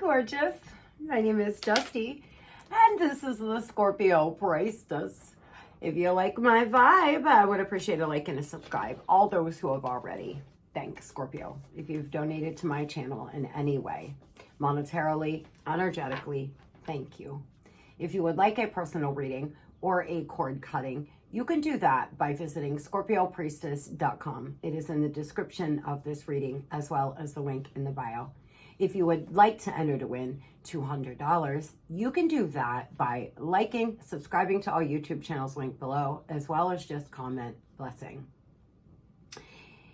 gorgeous. My name is Dusty, and this is the Scorpiopriestess. If you like my vibe, I would appreciate a like and a subscribe. All those who have already, thanks, Scorpio. If you've donated to my channel in any way, monetarily, energetically, thank you. If you would like a personal reading or a cord cutting, you can do that by visiting Scorpiopriestess.com. It is in the description of this reading, as well as the link in the bio. If you would like to enter to win $200, you can do that by liking, subscribing to all YouTube channels linked below, as well as just comment blessing.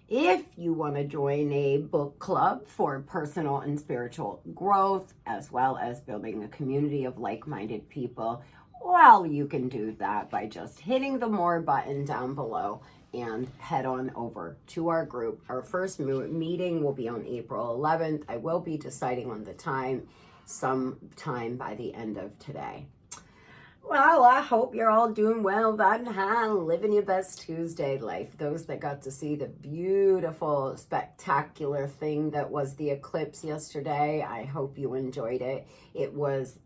If you want to join a book club for personal and spiritual growth, as well as building a community of like-minded people, well, you can do that by just hitting the more button down below and head on over to our group. Our first meeting will be on April 11th. I will be deciding on the time sometime by the end of today. Well, I hope you're all doing well, living your best Tuesday life. Those that got to see the beautiful, spectacular thing that was the eclipse yesterday, I hope you enjoyed it. It was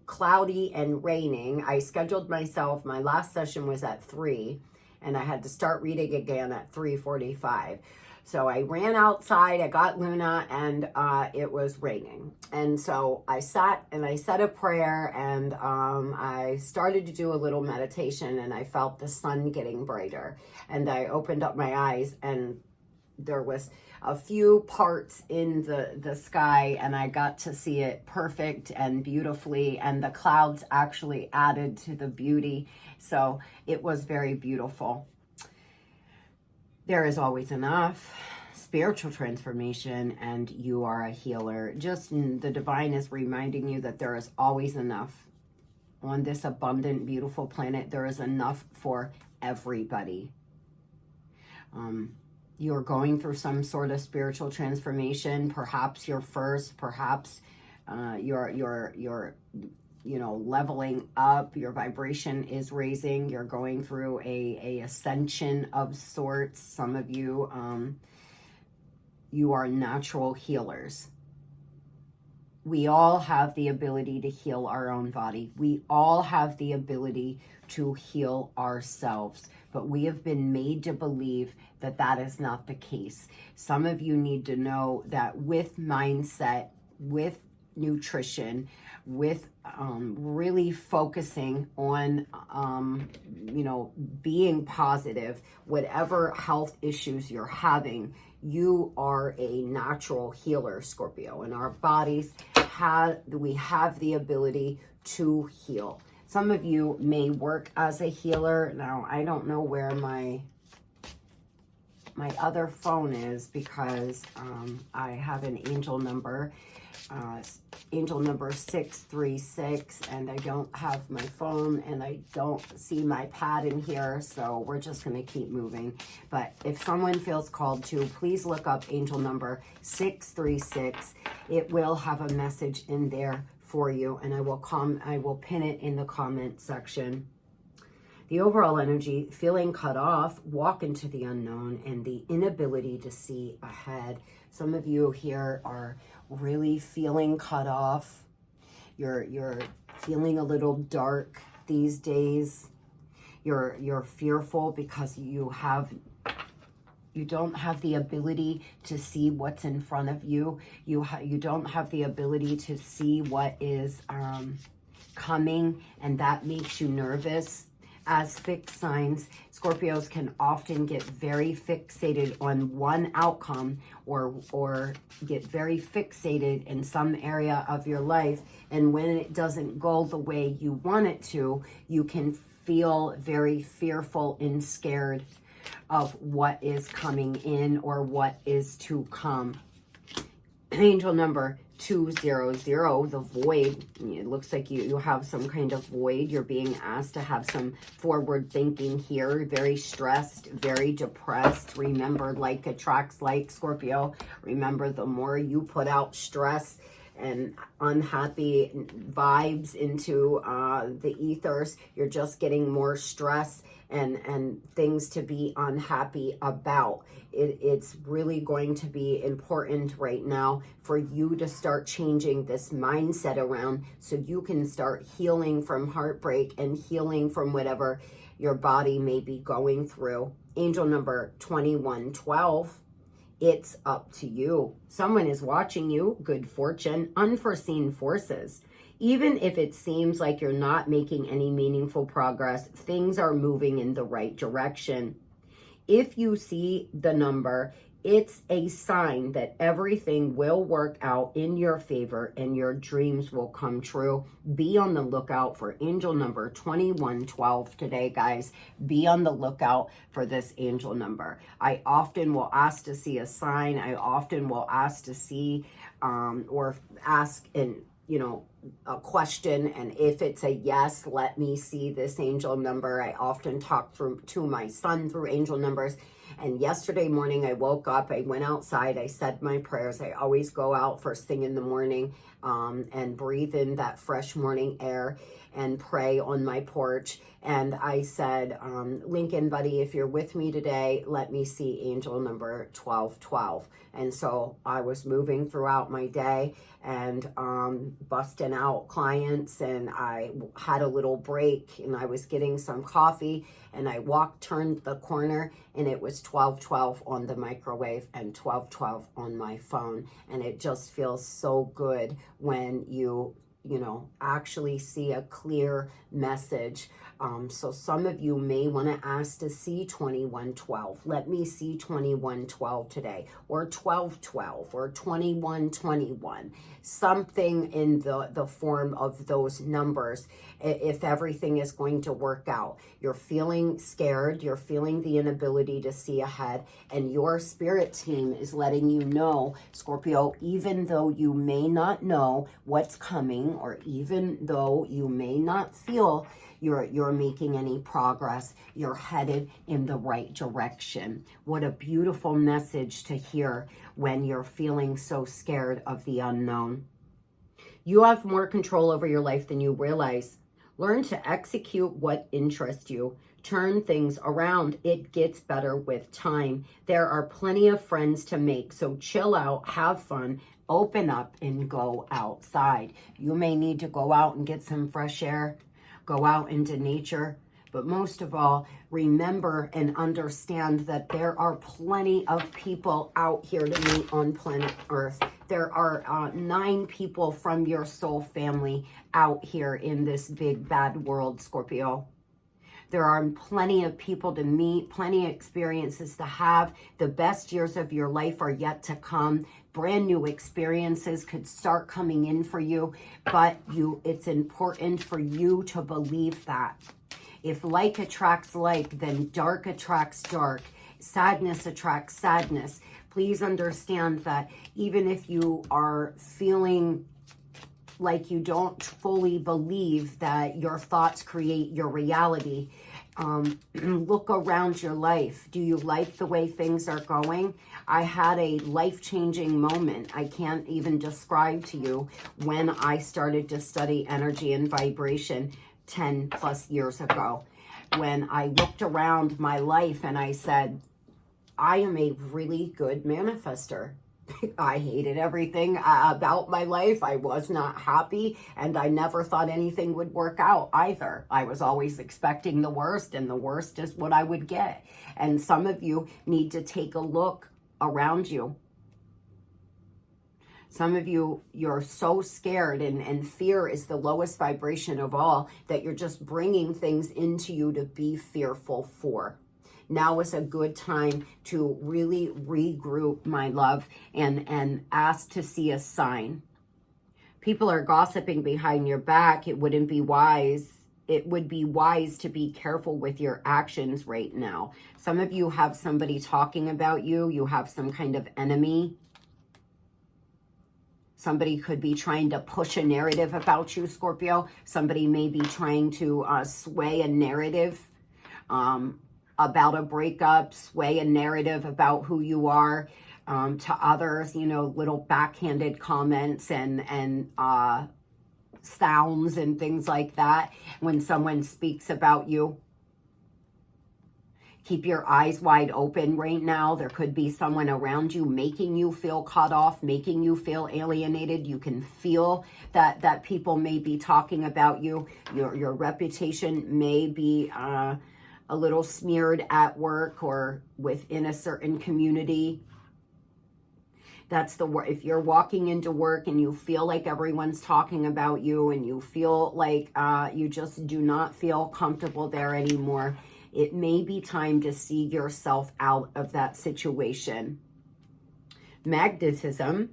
cloudy and raining. I scheduled myself, my last session was at 3, and I had to start reading again at 3:45. So I ran outside, I got Luna, and it was raining. And so I sat and I said a prayer, and I started to do a little meditation, and I felt the sun getting brighter. And I opened up my eyes, and there was a few parts in the sky, and I got to see it perfect and beautifully, and the clouds actually added to the beauty. So it was very beautiful. There is always enough spiritual transformation, and you are a healer. Just the divine is reminding you that there is always enough on this abundant, beautiful planet. There is enough for everybody. You're going through some sort of spiritual transformation. Perhaps you're first, perhaps you're leveling up, your vibration is raising, you're going through a ascension of sorts. Some of you, you are natural healers. We all have the ability to heal our own body. We all have the ability to heal ourselves, but we have been made to believe that that is not the case. Some of you need to know that with mindset, with nutrition, with really focusing on, being positive, whatever health issues you're having, you are a natural healer, Scorpio. And our bodies we have the ability to heal. Some of you may work as a healer. Now, I don't know where my other phone is, because I have an angel number 636, and I don't have my phone, and I don't see my pad in here, so we're just going to keep moving. But if someone feels called to, please look up angel number 636. It will have a message in there for you, and I will pin it in the comment section. The overall energy: feeling cut off, walk into the unknown, and the inability to see ahead. Some of you here are really feeling cut off. You're feeling a little dark these days. You're fearful because you don't have the ability to see what's in front of you. You don't have the ability to see what is coming, and that makes you nervous. As fixed signs, Scorpios can often get very fixated on one outcome, or get very fixated in some area of your life. And when it doesn't go the way you want it to, you can feel very fearful and scared of what is coming in or what is to come. Angel number 200, the void. It looks like you have some kind of void. You're being asked to have some forward thinking here. Very stressed, very depressed. Remember, like attracts like, Scorpio. Remember, the more you put out stress and unhappy vibes into the ethers. You're just getting more stress and things to be unhappy about. It's really going to be important right now for you to start changing this mindset around so you can start healing from heartbreak and healing from whatever your body may be going through. Angel number 2112. It's up to you. Someone is watching you. Good fortune, unforeseen forces. Even if it seems like you're not making any meaningful progress, things are moving in the right direction. If you see the number, it's a sign that everything will work out in your favor and your dreams will come true. Be on the lookout for angel number 2112 today, guys. Be on the lookout for this angel number. I often will ask to see a sign. I often will ask to see or ask a question, and if it's a yes, let me see this angel number. I often talk to my son through angel numbers. And yesterday morning I woke up, I went outside, I said my prayers. I always go out first thing in the morning and breathe in that fresh morning air and pray on my porch. And I said, Lincoln, buddy, if you're with me today, let me see angel number 1212. And so I was moving throughout my day and busting out clients, and I had a little break and I was getting some coffee, and I turned the corner, and it was 1212 on the microwave and 1212 on my phone. And it just feels so good when you actually see a clear message. So some of you may want to ask to see 2112. Let me see 2112 today, or 1212, or 2121. Something in the form of those numbers, if everything is going to work out. You're feeling scared, you're feeling the inability to see ahead, and your spirit team is letting you know, Scorpio, even though you may not know what's coming, or even though you may not feel you're making any progress, you're headed in the right direction. What a beautiful message to hear when you're feeling so scared of the unknown. You have more control over your life than you realize. Learn to execute what interests you. Turn things around. It gets better with time. There are plenty of friends to make, so chill out, have fun, open up, and go outside. You may need to go out and get some fresh air, go out into nature, but most of all, remember and understand that there are plenty of people out here to meet on planet Earth. There are 9 people from your soul family out here in this big bad world, Scorpio. There are plenty of people to meet, plenty of experiences to have. The best years of your life are yet to come. Brand new experiences could start coming in for you, but it's important for you to believe that. If like attracts like, then dark attracts dark. Sadness attracts sadness. Please understand that even if you are feeling like you don't fully believe that your thoughts create your reality, look around your life. Do you like the way things are going? I had a life-changing moment I can't even describe to you when I started to study energy and vibration 10 plus years ago. When I looked around my life and I said, I am a really good manifester. I hated everything about my life. I was not happy, and I never thought anything would work out either. I was always expecting the worst, and the worst is what I would get. And some of you need to take a look around you. Some of you, you're so scared, and fear is the lowest vibration of all, that you're just bringing things into you to be fearful for. Now is a good time to really regroup, my love, and ask to see a sign. People are gossiping behind your back. It wouldn't be wise. It would be wise to be careful with your actions right now. Some of you have somebody talking about you. You have some kind of enemy. Somebody could be trying to push a narrative about you, Scorpio. Somebody may be trying to sway a narrative about a breakup, sway a narrative about who you are. to others, you know, little backhanded comments and sounds and things like that when someone speaks about you. Keep your eyes wide open right now. There could be someone around you making you feel cut off, making you feel alienated. You can feel that people may be talking about you. Your reputation may be a little smeared at work or within a certain community. That's the word. If you're walking into work and you feel like everyone's talking about you and you feel like you just do not feel comfortable there anymore, it may be time to see yourself out of that situation. Magnetism,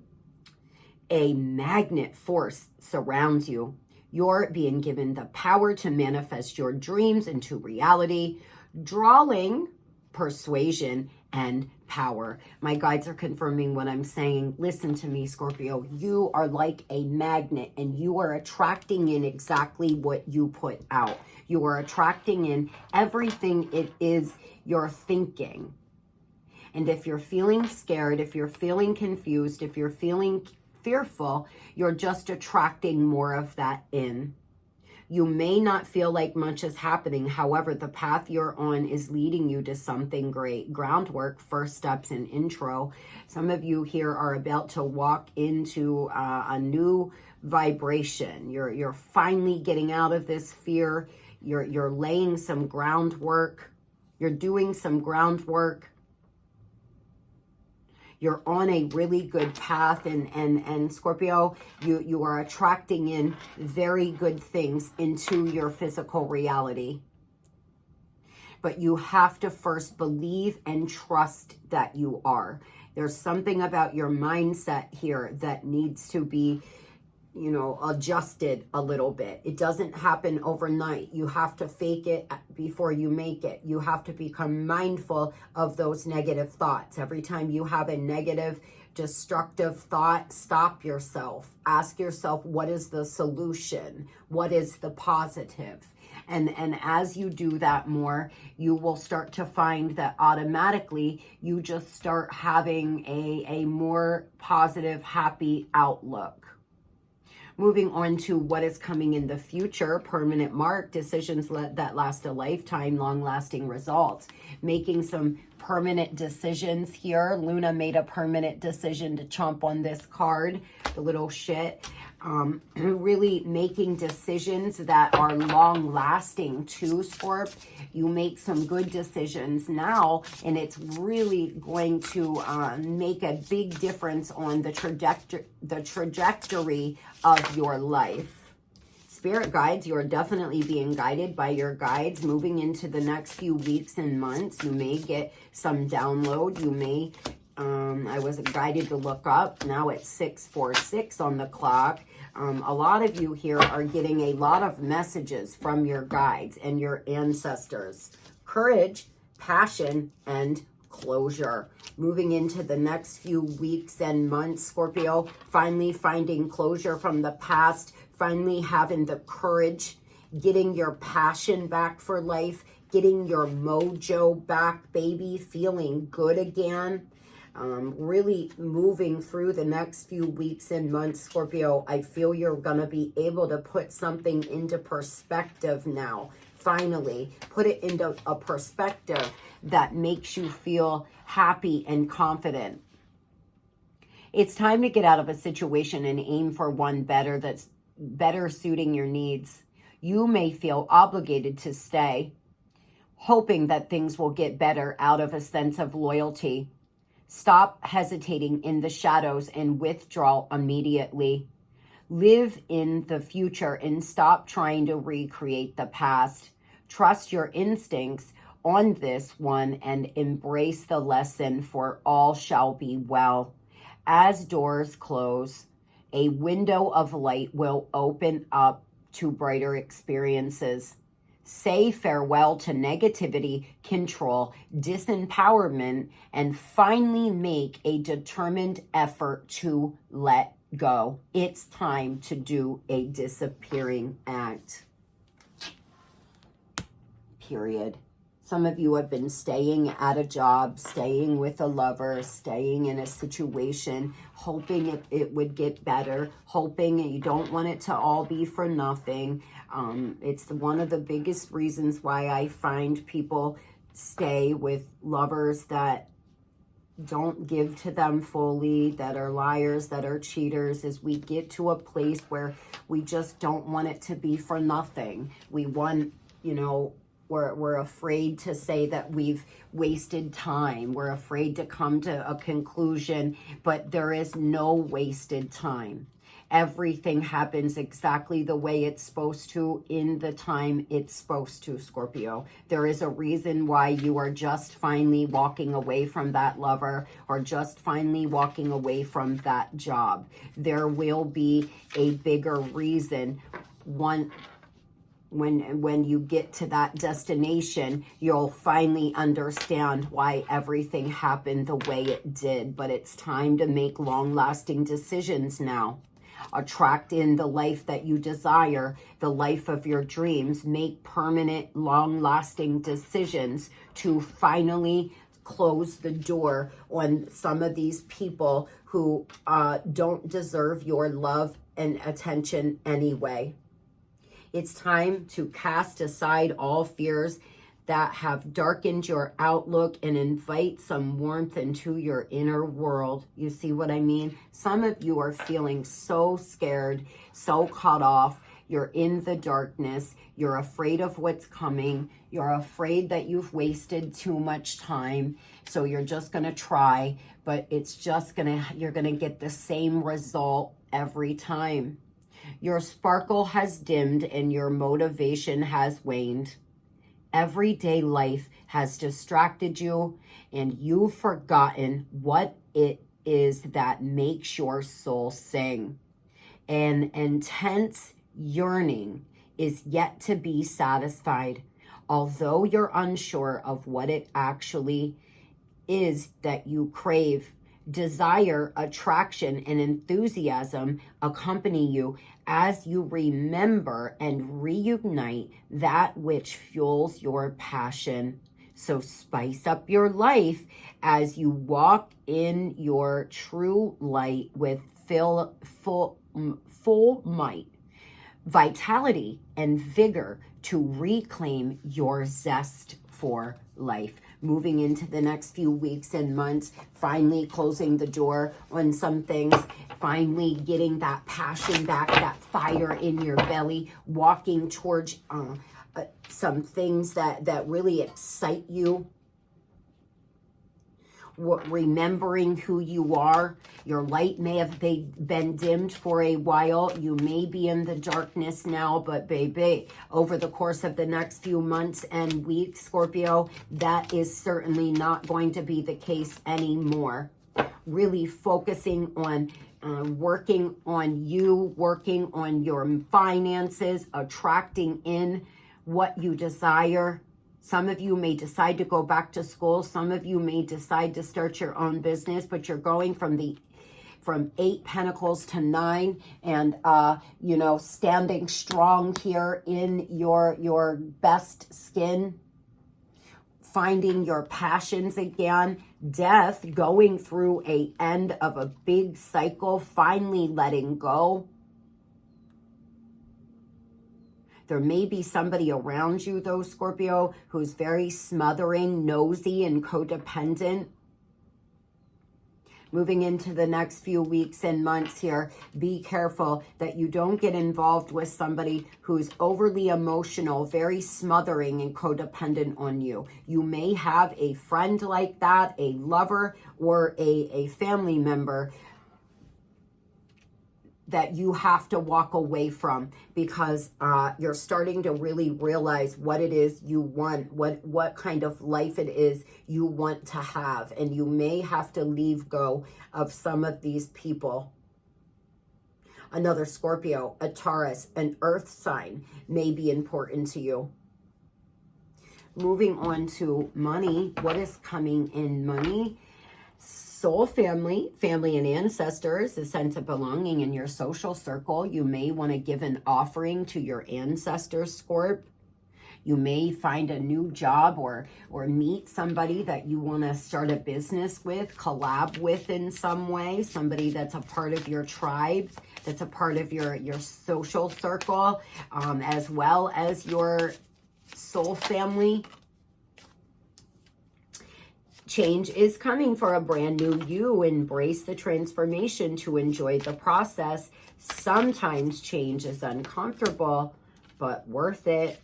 a magnet force surrounds you. You're being given the power to manifest your dreams into reality, drawing persuasion and power. My guides are confirming what I'm saying. Listen to me, Scorpio. You are like a magnet and you are attracting in exactly what you put out. You are attracting in everything it is you're thinking. And if you're feeling scared, if you're feeling confused, if you're feeling fearful, you're just attracting more of that in. You may not feel like much is happening. However, the path you're on is leading you to something great. Groundwork, first steps, and intro. Some of you here are about to walk into a new vibration. You're finally getting out of this fear. You're laying some groundwork. You're doing some groundwork. You're on a really good path, and Scorpio, you are attracting in very good things into your physical reality. But you have to first believe and trust that you are. There's something about your mindset here that needs to be, you know, adjusted a little bit. It doesn't happen overnight. You have to fake it before you make it. You have to become mindful of those negative thoughts. Every time you have a negative, destructive thought, stop yourself. Ask yourself, what is the solution? What is the positive? And as you do that more, you will start to find that automatically you just start having a more positive, happy outlook. Moving on to what is coming in the future, permanent mark, decisions that last a lifetime, long-lasting results. Making some permanent decisions here. Luna made a permanent decision to chomp on this card, the little shit. Really making decisions that are long-lasting too, Scorp. You make some good decisions now, and it's really going to make a big difference on the trajectory of your life. Spirit guides, you are definitely being guided by your guides moving into the next few weeks and months. You may get some download. You may, I was guided to look up. Now it's 6:46 on the clock. A lot of you here are getting a lot of messages from your guides and your ancestors. Courage, passion, and closure. Moving into the next few weeks and months, Scorpio, finally finding closure from the past, finally having the courage, getting your passion back for life, getting your mojo back, baby, feeling good again. Really moving through the next few weeks and months, Scorpio, I feel you're going to be able to put something into perspective now. Finally, put it into a perspective that makes you feel happy and confident. It's time to get out of a situation and aim for one better that's better suiting your needs. You may feel obligated to stay, hoping that things will get better out of a sense of loyalty. Stop hesitating in the shadows and withdraw immediately. Live in the future and stop trying to recreate the past. Trust your instincts on this one and embrace the lesson, for all shall be well. As doors close, a window of light will open up to brighter experiences. Say farewell to negativity, control, disempowerment, and finally make a determined effort to let go. It's time to do a disappearing act. Period. Some of you have been staying at a job, staying with a lover, staying in a situation, hoping it would get better, hoping you don't want it to all be for nothing. It's one of the biggest reasons why I find people stay with lovers that don't give to them fully, that are liars, that are cheaters, is we get to a place where we just don't want it to be for nothing. We want, you know, we're afraid to say that we've wasted time. We're afraid to come to a conclusion, but there is no wasted time. Everything happens exactly the way it's supposed to in the time it's supposed to, Scorpio. There is a reason why you are just finally walking away from that lover or just finally walking away from that job. There will be a bigger reason. When you get to that destination, you'll finally understand why everything happened the way it did. But it's time to make long-lasting decisions now. Attract in the life that you desire, the life of your dreams. Make permanent, long-lasting decisions to finally close the door on some of these people who don't deserve your love and attention anyway. It's time to cast aside all fears that have darkened your outlook and invite some warmth into your inner world. You see what I mean? Some of you are feeling so scared, so cut off. You're in the darkness. You're afraid of what's coming. You're afraid that you've wasted too much time. So you're just going to try, but it's just you're going to get the same result every time. Your sparkle has dimmed and your motivation has waned. Everyday life has distracted you and you've forgotten what it is that makes your soul sing. An intense yearning is yet to be satisfied, although you're unsure of what it actually is that you crave. Desire, attraction, and enthusiasm accompany you as you remember and reunite that which fuels your passion. So spice up your life as you walk in your true light with full might, vitality, and vigor to reclaim your zest for life. Moving into the next few weeks and months, finally closing the door on some things, finally getting that passion back, that fire in your belly, walking towards some things that really excite you. Remembering who you are. Your light may have been dimmed for a while. You may be in the darkness now, but baby, over the course of the next few months and weeks, Scorpio, that is certainly not going to be the case anymore. Really focusing on working on you, working on your finances, attracting in what you desire. Some of you may decide to go back to school. Some of you may decide to start your own business, but you're going from 8 Pentacles to 9 and, standing strong here in your best skin, finding your passions again. Death, going through an end of a big cycle, finally letting go. There may be somebody around you, though, Scorpio, who's very smothering, nosy, and codependent. Moving into the next few weeks and months here, be careful that you don't get involved with somebody who's overly emotional, very smothering and codependent on you. You may have a friend like that, a lover, or a family member that you have to walk away from because you're starting to really realize what it is you want, what kind of life it is you want to have. And you may have to leave go of some of these people. Another Scorpio, a Taurus, an earth sign may be important to you. Moving on to money, what is coming in money? Soul family and ancestors, a sense of belonging in your social circle. You may want to give an offering to your ancestors, Scorp. You may find a new job or meet somebody that you want to start a business with, collab with in some way, somebody that's a part of your tribe, that's a part of your social circle, as well as your soul family. Change is coming for a brand new you. Embrace the transformation to enjoy the process. Sometimes change is uncomfortable, but worth it.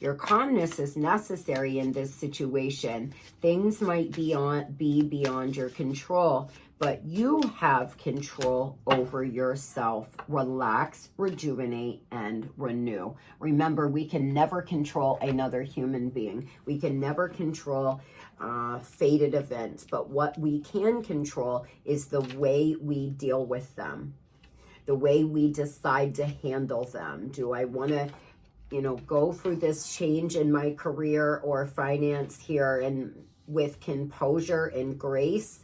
Your calmness is necessary in this situation. Things might be beyond your control, but you have control over yourself. Relax, rejuvenate, and renew. Remember, we can never control another human being. We can never control fated events, but what we can control is the way we deal with them, the way we decide to handle them. Do I want to go through this change in my career or finance here and with composure and grace?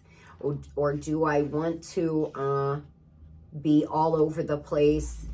Or do I want to be all over the place,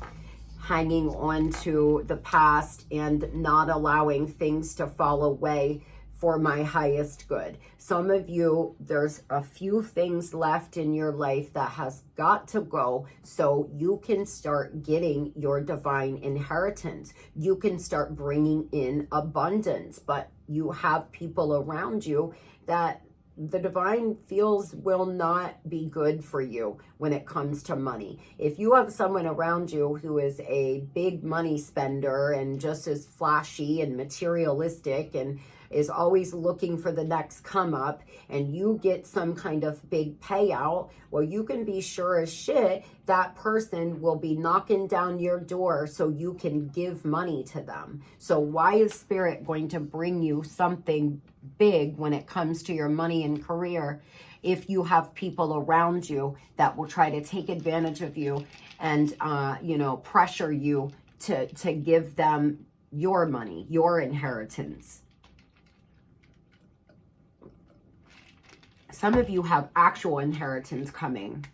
hanging on to the past and not allowing things to fall away for my highest good? Some of you, there's a few things left in your life that has got to go so you can start getting your divine inheritance. You can start bringing in abundance, but you have people around you that the divine feels will not be good for you when it comes to money. If you have someone around you who is a big money spender and just as flashy and materialistic and is always looking for the next come up, and you get some kind of big payout, well, you can be sure as shit that person will be knocking down your door so you can give money to them. So why is Spirit going to bring you something big when it comes to your money and career if you have people around you that will try to take advantage of you and pressure you to give them your money, your inheritance? Some of you have actual inheritance coming.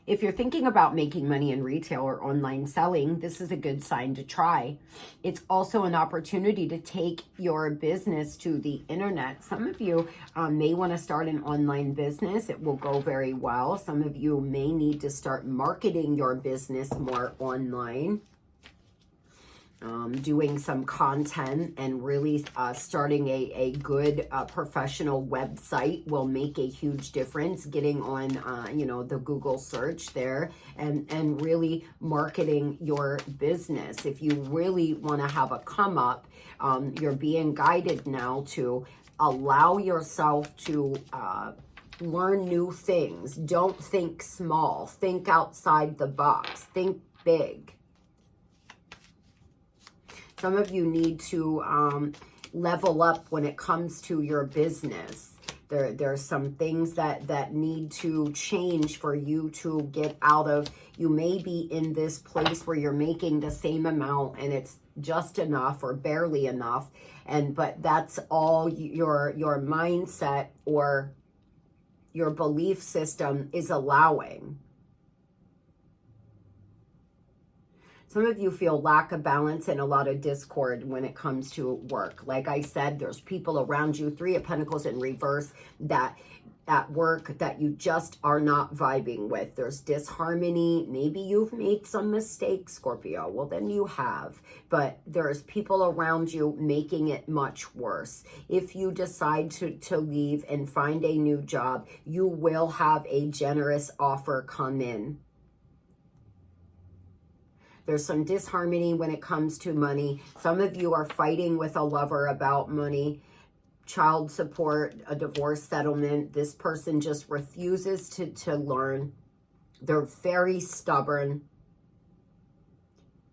If you're thinking about making money in retail or online selling, this is a good sign to try. It's also an opportunity to take your business to the internet. Some of you may want to start an online business. It will go very well. Some of you may need to start marketing your business more online. Doing some content and really starting a good professional website will make a huge difference. Getting on, the Google search there and really marketing your business. If you really want to have a come up, you're being guided now to allow yourself to learn new things. Don't think small. Think outside the box. Think big. Some of you need to level up when it comes to your business. There's some things that need to change for you to get out of. You may be in this place where you're making the same amount and it's just enough or barely enough, but that's all your mindset or your belief system is allowing. Some of you feel lack of balance and a lot of discord when it comes to work. Like I said, there's people around you, Three of Pentacles in reverse, that at work that you just are not vibing with. There's disharmony. Maybe you've made some mistakes, Scorpio. Well, then you have. But there's people around you making it much worse. If you decide to leave and find a new job, you will have a generous offer come in. There's some disharmony when it comes to money. Some of you are fighting with a lover about money, child support, a divorce settlement. This person just refuses to learn. They're very stubborn.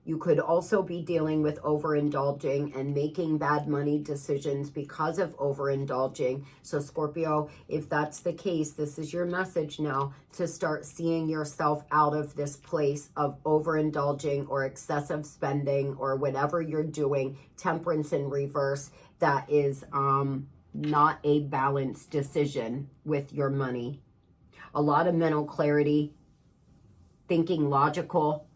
You could also be dealing with overindulging and making bad money decisions because of overindulging. So Scorpio, if that's the case, this is your message now to start seeing yourself out of this place of overindulging or excessive spending or whatever you're doing. Temperance in reverse, that is not a balanced decision with your money. A lot of mental clarity, thinking logical.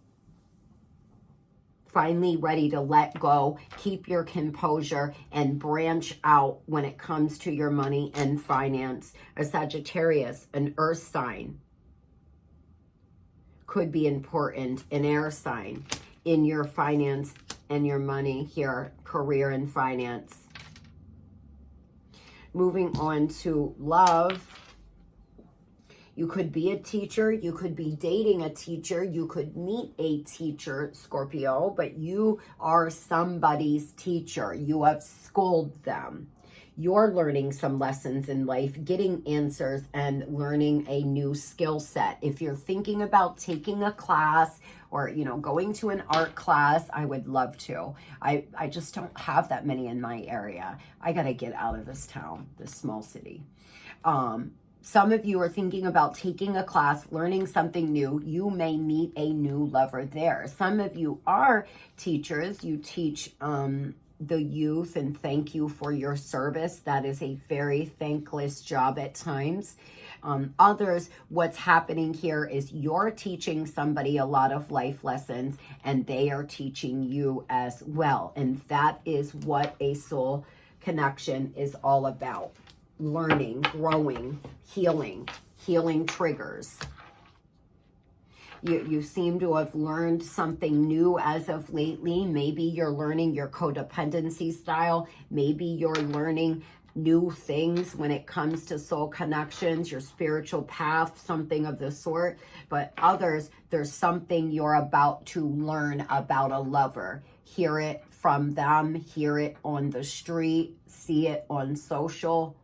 finally ready to let go, keep your composure, and branch out when it comes to your money and finance. A Sagittarius, an earth sign, could be important, an air sign, in your finance and your money here, career and finance. Moving on to love. You could be a teacher, you could be dating a teacher, you could meet a teacher, Scorpio, but you are somebody's teacher. You have schooled them. You're learning some lessons in life, getting answers, and learning a new skill set. If you're thinking about taking a class or, you know, going to an art class, I would love to. I just don't have that many in my area. I got to get out of this town, this small city. Some of you are thinking about taking a class, learning something new. You may meet a new lover there. Some of you are teachers. You teach the youth, and thank you for your service. That is a very thankless job at times. Others, what's happening here is you're teaching somebody a lot of life lessons, and they are teaching you as well. And that is what a soul connection is all about. Learning, growing, healing triggers. You seem to have learned something new as of lately. Maybe you're learning your codependency style. Maybe you're learning new things when it comes to soul connections, your spiritual path, something of the sort. But others, there's something you're about to learn about a lover. Hear it from them, hear it on the street, see it on social.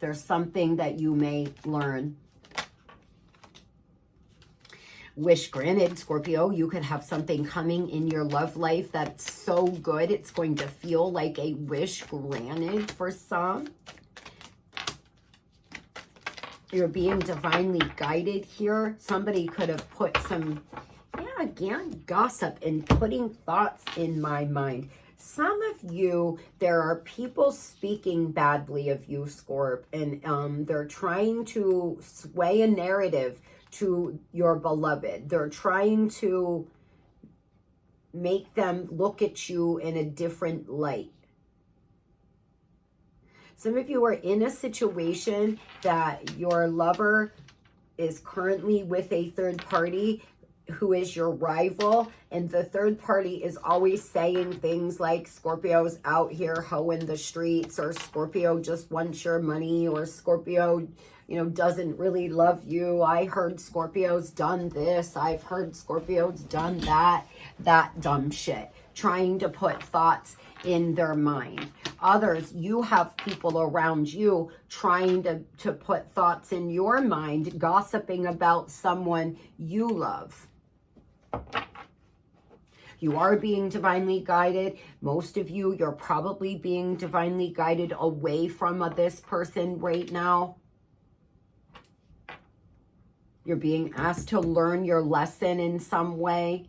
There's something that you may learn. Wish granted, Scorpio. You could have something coming in your love life that's so good, it's going to feel like a wish granted for some. You're being divinely guided here. Somebody could have put some, again, gossip and putting thoughts in my mind. Some of you, there are people speaking badly of you, Scorp, and they're trying to sway a narrative to your beloved. They're trying to make them look at you in a different light. Some of you are in a situation that your lover is currently with a third party who is your rival, and the third party is always saying things like Scorpio's out here hoeing the streets, or Scorpio just wants your money, or Scorpio, you know, doesn't really love you. I heard Scorpio's done this. I've heard Scorpio's done that dumb shit, trying to put thoughts in their mind. Others, you have people around you trying to put thoughts in your mind, gossiping about someone you love. You are being divinely guided. Most of you, you're probably being divinely guided away from this person right now. You're being asked to learn your lesson in some way.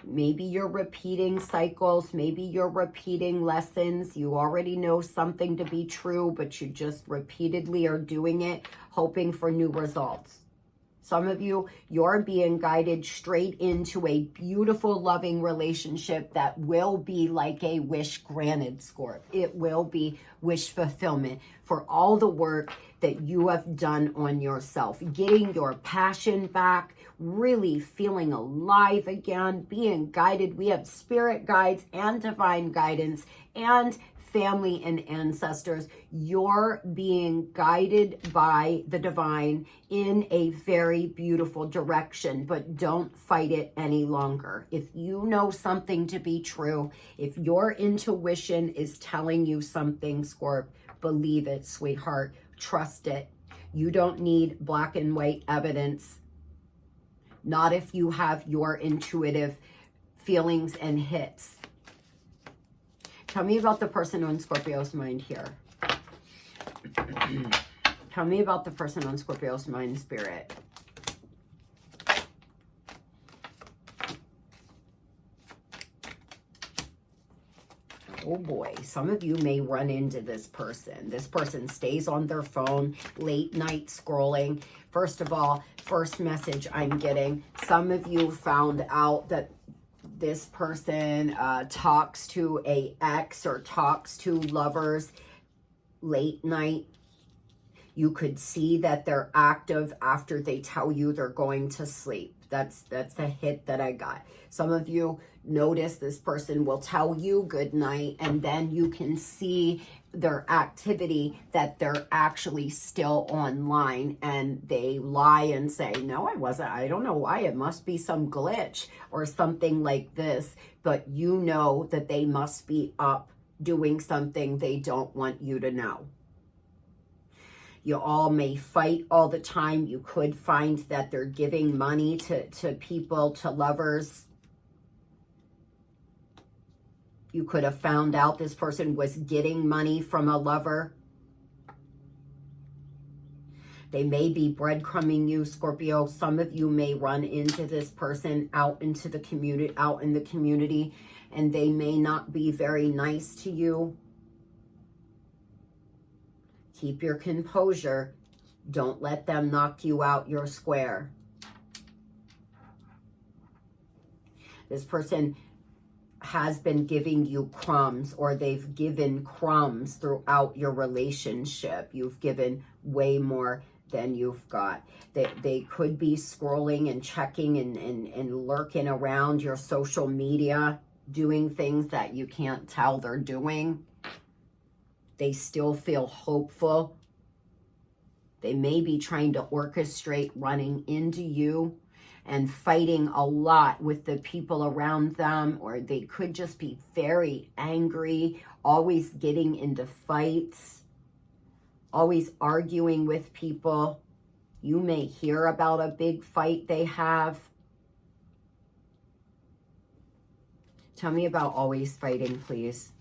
Maybe you're repeating cycles. Maybe you're repeating lessons. You already know something to be true, but you just repeatedly are doing it, hoping for new results. Some of you, you're being guided straight into a beautiful, loving relationship that will be like a wish granted, Scorp. It will be wish fulfillment for all the work that you have done on yourself. Getting your passion back, really feeling alive again, being guided. We have spirit guides and divine guidance and family and ancestors. You're being guided by the divine in a very beautiful direction, but don't fight it any longer. If you know something to be true, if your intuition is telling you something, Scorp, believe it, sweetheart. Trust it. You don't need black and white evidence. Not if you have your intuitive feelings and hits. Tell me about the person on Scorpio's mind here. Tell me about the person on Scorpio's mind, Spirit. Oh boy, some of you may run into this person. This person stays on their phone, late night scrolling. First of all, first message I'm getting, some of you found out that this person talks to a ex or talks to lovers late night. You could see that they're active after they tell you they're going to sleep. That's the hit that I got. Some of you notice this person will tell you good night, and then you can see their activity that they're actually still online, and they lie and say, no, I wasn't. I don't know why. It must be some glitch or something like this. But you know that they must be up doing something they don't want you to know. You all may fight all the time. You could find that they're giving money to people, to lovers. You could have found out this person was getting money from a lover. They may be breadcrumbing you, Scorpio. Some of you may run into this person out in the community, and they may not be very nice to you. Keep your composure. Don't let them knock you out your square. This person has been giving you crumbs, or they've given crumbs throughout your relationship. You've given way more than you've got. They could be scrolling and checking and lurking around your social media, doing things that you can't tell they're doing. They still feel hopeful. They may be trying to orchestrate running into you and fighting a lot with the people around them, or they could just be very angry, always getting into fights, always arguing with people. You may hear about a big fight they have. Tell me about always fighting, please.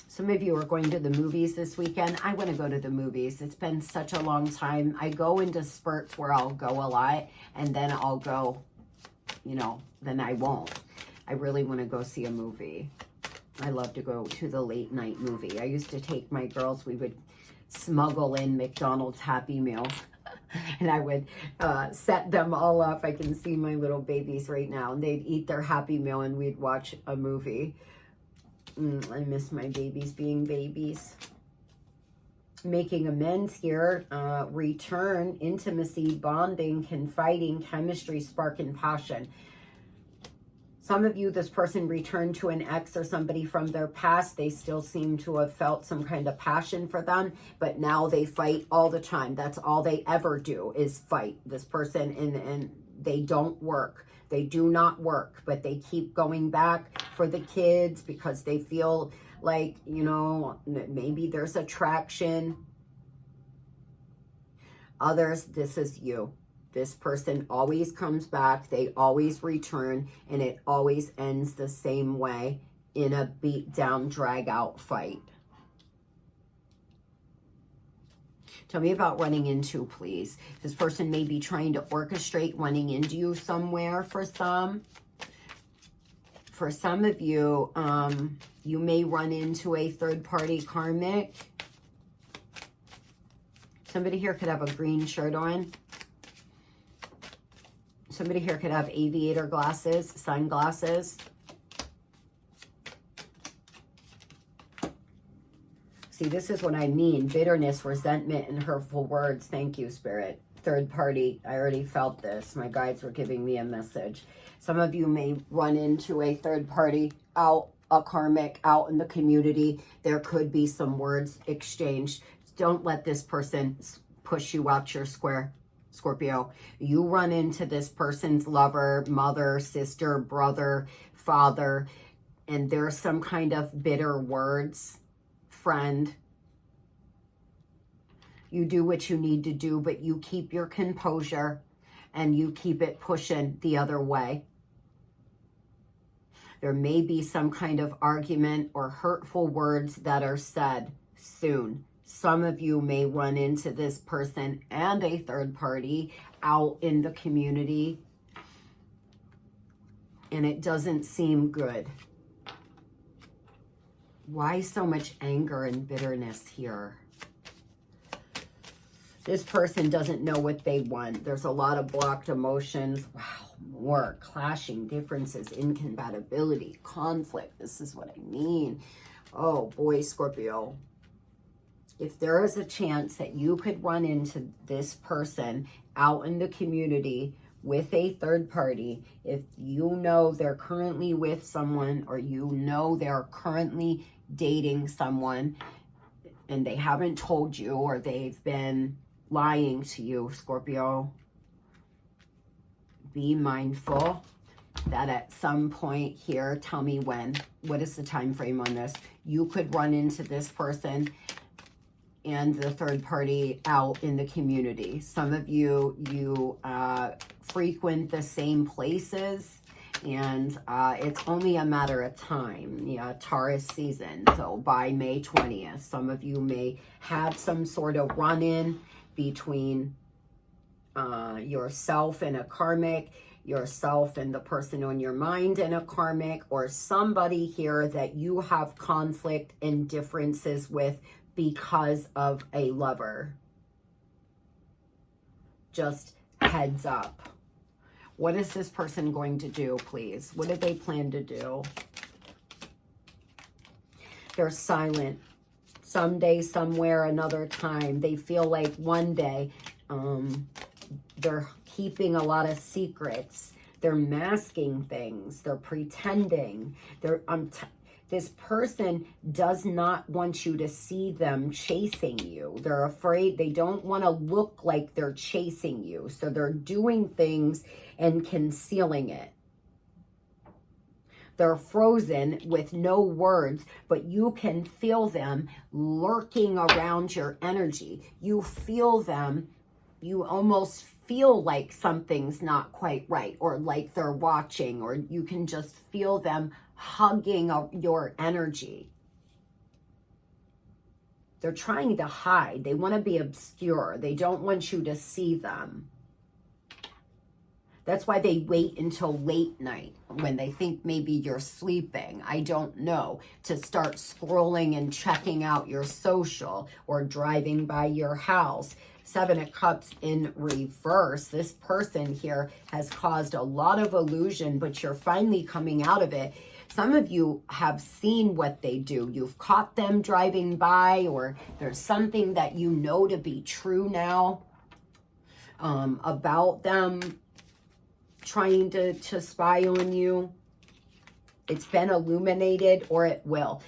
Some of you are going to the movies this weekend. I want to go to the movies. It's been such a long time. I go into spurts where I'll go a lot, and then I'll go, then I won't. I really want to go see a movie. I love to go to the late night movie. I used to take my girls, we would smuggle in McDonald's Happy Meals. And I would set them all up. I can see my little babies right now. And they'd eat their Happy Meal, and we'd watch a movie. I miss my babies being babies. Making amends here. Return, intimacy, bonding, confiding, chemistry, spark, and passion. Some of you, this person returned to an ex or somebody from their past. They still seem to have felt some kind of passion for them, but now they fight all the time. That's all they ever do is fight. This person, and they don't work. They do not work, but they keep going back for the kids because they feel like, maybe there's attraction. Others, this is you. This person always comes back. They always return, and it always ends the same way, in a beat down, drag out fight. Tell me about running into, please. This person may be trying to orchestrate running into you somewhere for some. For some of you, you may run into a third-party karmic. Somebody here could have a green shirt on. Somebody here could have aviator glasses, sunglasses. See, this is what I mean. Bitterness, resentment, and hurtful words. Thank you, Spirit. Third party. I already felt this. My guides were giving me a message. Some of you may run into a third party a karmic out in the community. There could be some words exchanged. Don't let this person push you out your square, Scorpio. You run into this person's lover, mother, sister, brother, father, and there's some kind of bitter words. Friend, you do what you need to do, but you keep your composure and you keep it pushing the other way. There may be some kind of argument or hurtful words that are said soon. Some of you may run into this person and a third party out in the community. and it doesn't seem good. Why so much anger and bitterness here? This person doesn't know what they want. There's a lot of blocked emotions. Wow, more clashing differences, incompatibility, conflict. This is what I mean. Oh boy, Scorpio. If there is a chance that you could run into this person out in the community with a third party, if you know they're currently with someone, or you know they're currently dating someone and they haven't told you, or they've been lying to you, Scorpio, be mindful that at some point here, tell me when, what is the time frame on this? You could run into this person and the third party out in the community. Some of you frequent the same places, and it's only a matter of time. Yeah, Taurus season. So by May 20th, some of you may have some sort of run-in between yourself and a karmic, yourself and the person on your mind and a karmic, or somebody here that you have conflict and differences with because of a lover. Just heads up. What is this person going to do, please? What do they plan to do? They're silent. Someday, somewhere, another time. They feel like one day they're keeping a lot of secrets. They're masking things. They're pretending. This person does not want you to see them chasing you. They're afraid. They don't want to look like they're chasing you. So they're doing things and concealing it. They're frozen with no words, but you can feel them lurking around your energy. You feel them. You almost feel like something's not quite right, or like they're watching, or you can just feel them hugging your energy. They're trying to hide. They want to be obscure. They don't want you to see them. That's why they wait until late night, when they think maybe you're sleeping, I don't know, to start scrolling and checking out your social, or driving by your house. Seven of Cups in reverse. This person here has caused a lot of illusion, but you're finally coming out of it. Some of you have seen what they do. You've caught them driving by, or there's something that you know to be true now about them trying to spy on you. It's been illuminated, or it will.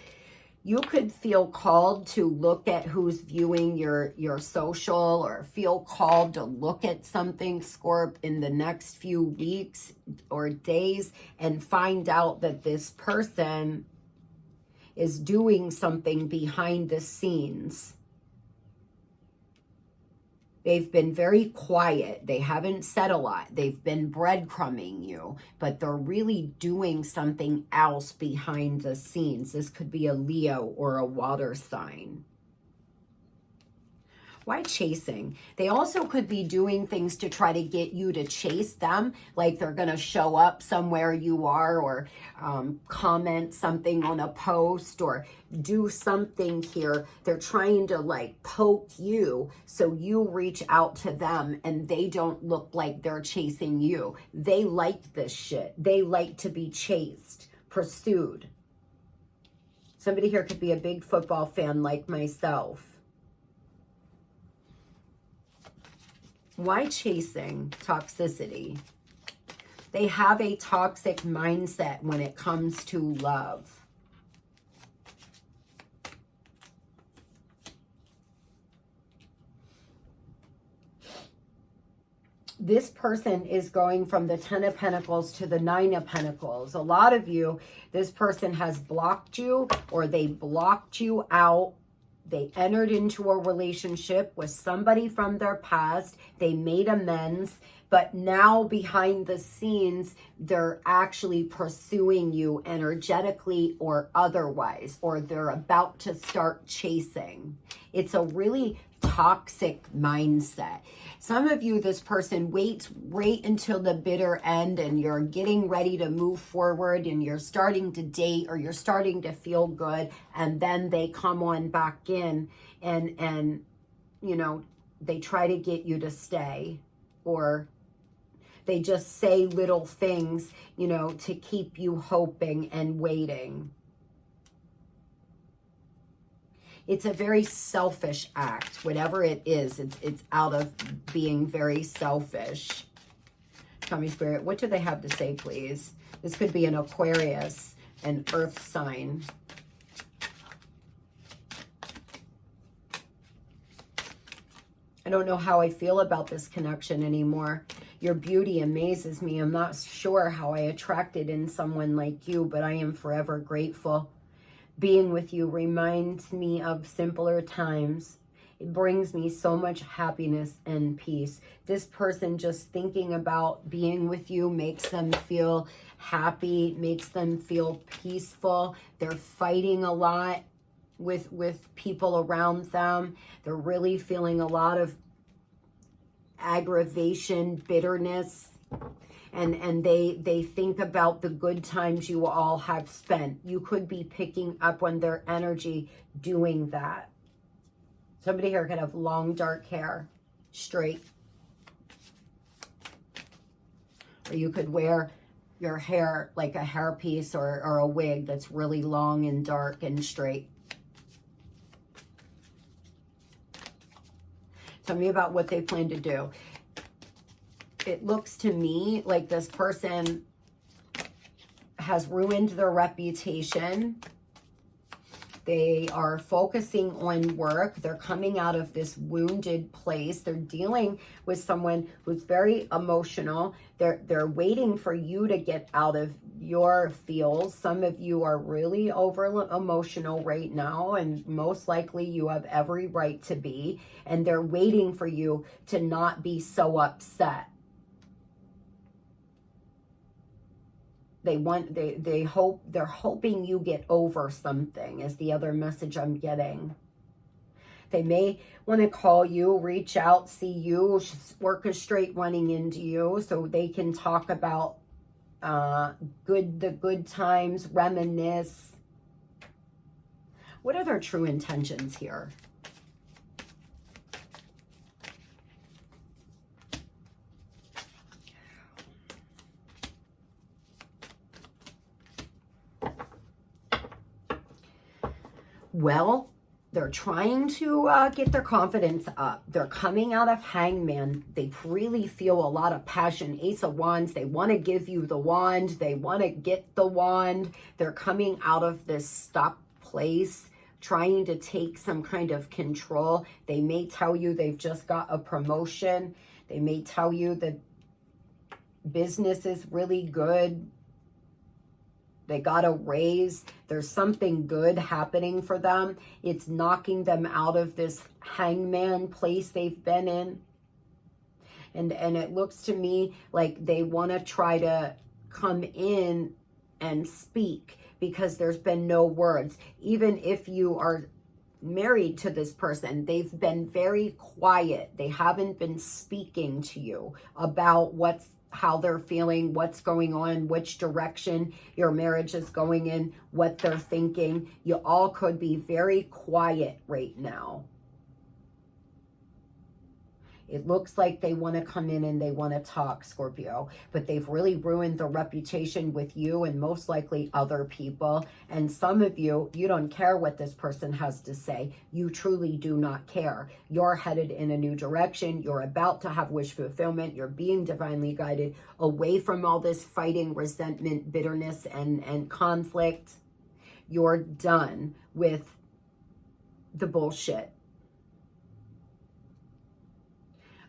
You could feel called to look at who's viewing your social, or feel called to look at something, Scorp, in the next few weeks or days, and find out that this person is doing something behind the scenes. They've been very quiet. They haven't said a lot. They've been breadcrumbing you, but they're really doing something else behind the scenes. This could be a Leo or a water sign. Why chasing? They also could be doing things to try to get you to chase them, like they're going to show up somewhere you are, or comment something on a post, or do something here. They're trying to like poke you, so you reach out to them and they don't look like they're chasing you. They like this shit. They like to be chased, pursued. Somebody here could be a big football fan like myself. Why chasing? Toxicity. They have a toxic mindset when it comes to love. This person is going from the 10 of Pentacles to the 9 of Pentacles. A lot of you, this person has blocked you, or they blocked you out. They entered into a relationship with somebody from their past. They made amends, but now behind the scenes, they're actually pursuing you energetically or otherwise, or they're about to start chasing. It's a really toxic mindset. Some of you, this person waits right until the bitter end and you're getting ready to move forward and you're starting to date or you're starting to feel good, and then they come on back in and you know, they try to get you to stay, or they just say little things, you know, to keep you hoping and waiting. It's a very selfish act. Whatever it is, it's out of being very selfish. Tell me, Spirit, what do they have to say, please? This could be an Aquarius, an earth sign. I don't know how I feel about this connection anymore. Your beauty amazes me. I'm not sure how I attracted in someone like you, but I am forever grateful. Being with you reminds me of simpler times. It brings me so much happiness and peace. This person, just thinking about being with you makes them feel happy, makes them feel peaceful. They're fighting a lot with people around them. They're really feeling a lot of aggravation, bitterness, and they think about the good times you all have spent. You could be picking up on their energy doing that. Somebody here could have long dark hair, straight, or you could wear your hair like a hairpiece or a wig that's really long and dark and straight. Tell me about what they plan to do. It looks to me like this person has ruined their reputation. They are focusing on work. They're coming out of this wounded place. They're dealing with someone who's very emotional. They're waiting for you to get out of your feels. Some of you are really over emotional right now, and most likely you have every right to be. And they're waiting for you to not be so upset. They're hoping you get over something, is the other message I'm getting. They may want to call you, reach out, see you, orchestrate running into you so they can talk about the good times, reminisce. What are their true intentions here? Well, they're trying to get their confidence up. They're coming out of Hangman. They really feel a lot of passion. Ace of Wands. They want to give you the wand. They want to get the wand. They're coming out of this stuck place, trying to take some kind of control. They may tell you they've just got a promotion. They may tell you that business is really good. They got a raise. There's something good happening for them. It's knocking them out of this hangman place they've been in. And it looks to me like they want to try to come in and speak because there's been no words. Even if you are married to this person, they've been very quiet. They haven't been speaking to you about how they're feeling, what's going on, which direction your marriage is going in, what they're thinking. You all could be very quiet right now. It looks like they want to come in and they want to talk, Scorpio, but they've really ruined the reputation with you and most likely other people. And some of you, you don't care what this person has to say. You truly do not care. You're headed in a new direction. You're about to have wish fulfillment. You're being divinely guided away from all this fighting, resentment, bitterness, and conflict. You're done with the bullshit.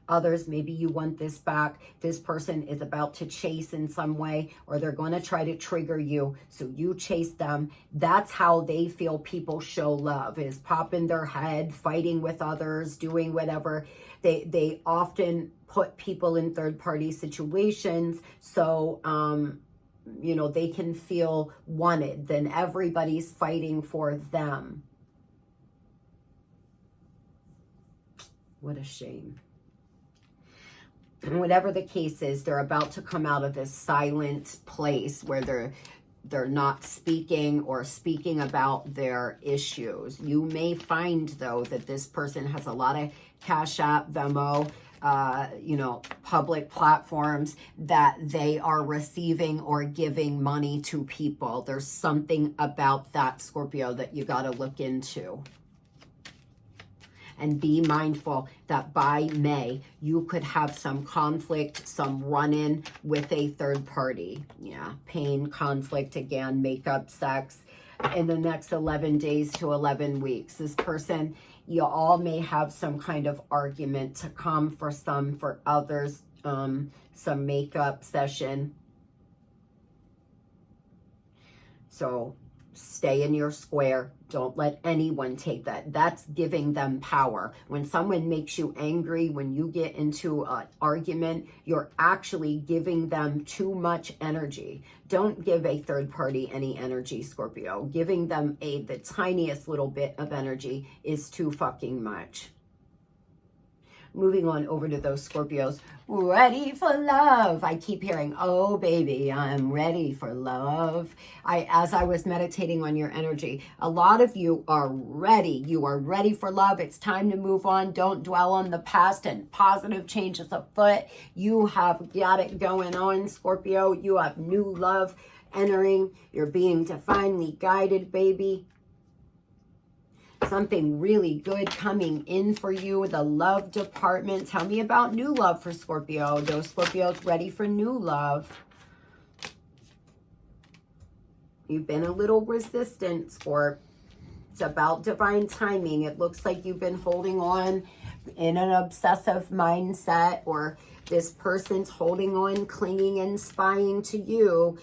Others, maybe you want this back. This person is about to chase in some way, or they're going to try to trigger you, so you chase them. That's how they feel people show love, is popping their head, fighting with others, doing whatever. They often put people in third-party situations, so you know, they can feel wanted. Then everybody's fighting for them. What a shame. And whatever the case is, they're about to come out of this silent place where they're not speaking or speaking about their issues. You may find, though, that this person has a lot of Cash App, Venmo, public platforms that they are receiving or giving money to people. There's something about that, Scorpio, that you got to look into. And be mindful that by May, you could have some conflict, some run-in with a third party. Yeah, pain, conflict, again, makeup, sex, in the next 11 days to 11 weeks. This person, you all may have some kind of argument to come, for some, for others, some makeup session. So stay in your square. Don't let anyone take that. That's giving them power. When someone makes you angry, when you get into an argument, you're actually giving them too much energy. Don't give a third party any energy, Scorpio. Giving them the tiniest little bit of energy is too fucking much. Moving on over to those Scorpios ready for love. I keep hearing, oh baby, I'm ready for love. As I was meditating on your energy, a lot of you are ready. You are ready for love. It's time to move on. Don't dwell on the past, and positive change is afoot. You have got it going on, Scorpio. You have new love entering. You're being divinely guided, baby. Something really good coming in for you. The love department. Tell me about new love for Scorpio. Those Scorpios ready for new love. You've been a little resistant, Scorp. It's about divine timing. It looks like you've been holding on in an obsessive mindset, or this person's holding on, clinging and spying to you.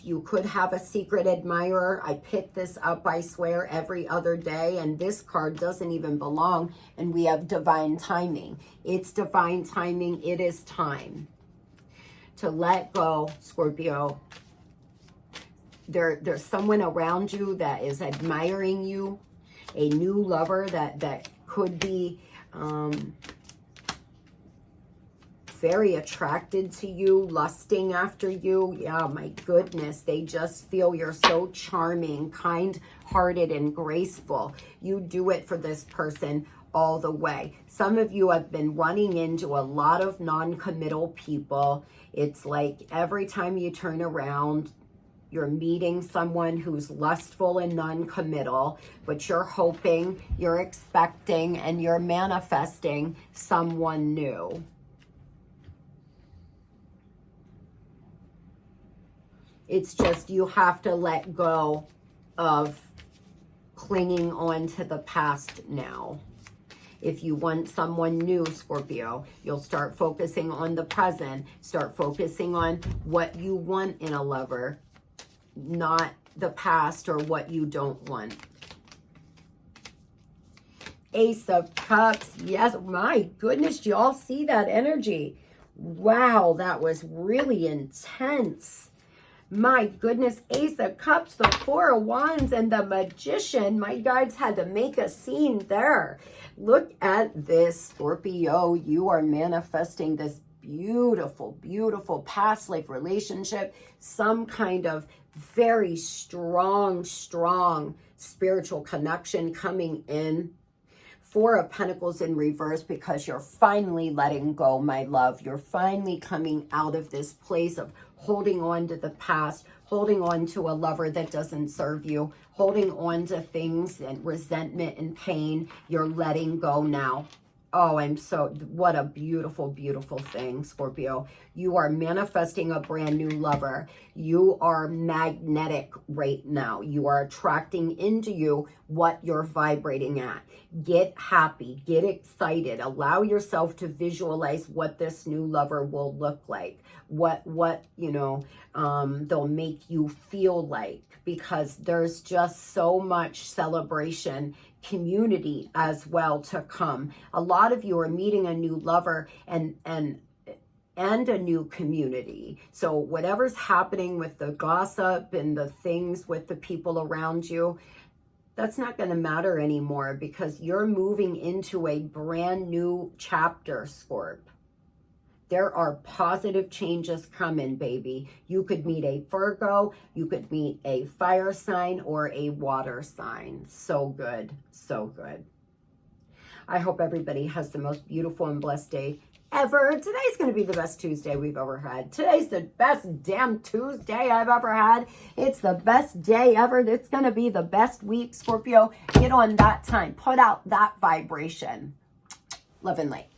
You could have a secret admirer. I pick this up, I swear, every other day, and this card doesn't even belong, and we have divine timing. It's divine timing. It is time to let go, Scorpio. There's someone around you that is admiring you, a new lover that could be very attracted to you, lusting after you. Yeah, my goodness, they just feel you're so charming, kind-hearted, and graceful. You do it for this person all the way. Some of you have been running into a lot of non-committal people. It's like every time you turn around, you're meeting someone who's lustful and non-committal, but you're hoping, you're expecting, and you're manifesting someone new. It's just you have to let go of clinging on to the past now. If you want someone new, Scorpio, you'll start focusing on the present. Start focusing on what you want in a lover, not the past or what you don't want. Ace of Cups. Yes, my goodness, y'all see that energy? Wow, that was really intense. My goodness, Ace of Cups, the Four of Wands, and the Magician. My guides had to make a scene there. Look at this, Scorpio. You are manifesting this beautiful, beautiful past life relationship. Some kind of very strong spiritual connection coming in. Four of Pentacles in reverse, because you're finally letting go, my love. You're finally coming out of this place of holding on to the past, holding on to a lover that doesn't serve you, holding on to things and resentment and pain. You're letting go now. Oh, what a beautiful, beautiful thing, Scorpio. You are manifesting a brand new lover. You are magnetic right now. You are attracting into you what you're vibrating at. Get happy, get excited. Allow yourself to visualize what this new lover will look like. What they'll make you feel like, because there's just so much celebration, community as well to come. A lot of you are meeting a new lover and a new community. So whatever's happening with the gossip and the things with the people around you, That's not going to matter anymore because you're moving into a brand new chapter, Scorp. There are positive changes coming, baby. You could meet a Virgo, you could meet a fire sign or a water sign. So good, so good. I hope everybody has the most beautiful and blessed day ever. Today's going to be the best Tuesday we've ever had. Today's the best damn Tuesday I've ever had. It's the best day ever. It's going to be the best week, Scorpio. Get on that time. Put out that vibration. Love and light.